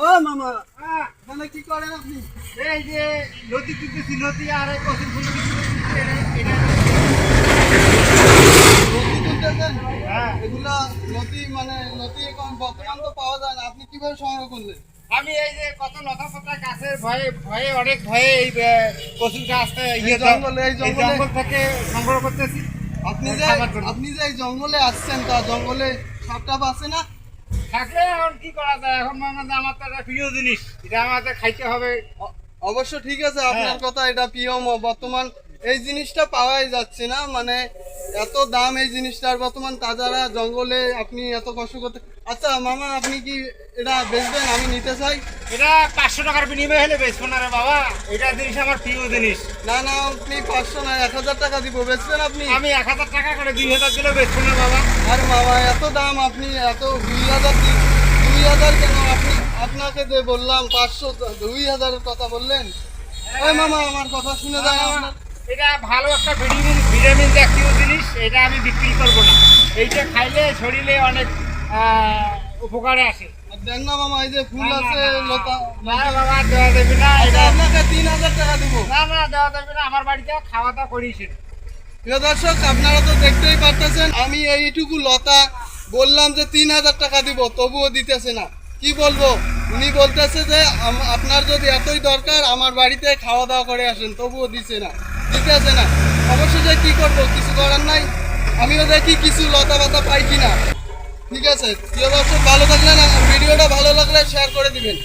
ও মামা, মানে কি করেন আপনি? এই যে নদী তুলতেছি, নদী আর এই কচুর ফুল নদী তুলতেছেন? হ্যাঁ। এগুলা নদী মানে নদী এখন বর্তমান তো পাওয়া যায় না, আপনি কিভাবে সংগ্রহ করলেন? আমি এই যে কত লতা পাতা গাছের ভয়ে ভয়ে অনেক ভয়ে এই কচুর গাছটা এই জঙ্গল থেকে সংগ্রহ করতেছি। আপনি যে খাবার জন্য। আপনি যে এই জঙ্গলে আসছেন, তা জঙ্গলে সাপ টাপ আছে না? থাকলে এখন কি করা যায়? এখন মনে হয় যে আমার তো একটা প্রিয় জিনিস, এটা আমাদের খাইতে হবে। অবশ্য ঠিক আছে, আপনার হ্যাঁ। কথা, এটা প্রিয় বর্তমান এই জিনিসটা পাওয়াই যাচ্ছে না, মানে এত দাম এই জিনিসটার বর্তমান, তাছাড়া জঙ্গলে আপনি এত কষ্ট করতে। আচ্ছা মামা, আপনি কি এটা বেচবেন? আমি নিতে চাই। এটা 500 টাকার বিনিময়ে হলে বেচবো না রে বাবা, এটা জিনিস আমার প্রিয় জিনিস। না না, আপনি 500 না 1000 টাকা দিব, বেচবেন আপনি? আমি 1000 টাকা করে 2000 দিলেও বেচবো না বাবা। আর মামা এত দাম, আপনি এত 2000 কেন? আপনাকে যে বললাম 500, 2000 এর কথা বললেন। ওই মামা, আমার কথা শুনে যায় আপনার। এটা ভালো একটা ভিটামিন জাতীয় জিনিস, এটা আমি বিক্রি করবো না। এইটা খাইলে শরীরে অনেক উপকারে আসে। আর দেন না মামা, এই যে ফুল আছে, লতা। না বাবা, দেওয়া যাবে না। আচ্ছা, এটা আপনাকে 3000 টাকা দিব। না না, দেওয়া যাবে না। আমার বাড়িতে খাওয়া দাওয়া করিস। প্রিয় দর্শক, আপনারা তো দেখতেই পারতেছেন, আমি এইটুকু লতা বললাম যে 3000 টাকা দিব, তবুও দিতেছে না। কি বলবো, উনি বলতেছে যে আপনার যদি এতই দরকার আমার বাড়িতে খাওয়া দাওয়া করে আসেন, তবুও দিতেছে না। অবশ্যই কি করবো, কিছু করার নাই। আমিও দেখি কিছু লতা পাতা পাই কিনা। ঠিক আছে প্রিয় দর্শক, ভালো থাকলেন, ভিডিওটা ভালো লাগলে শেয়ার করে দিবেন।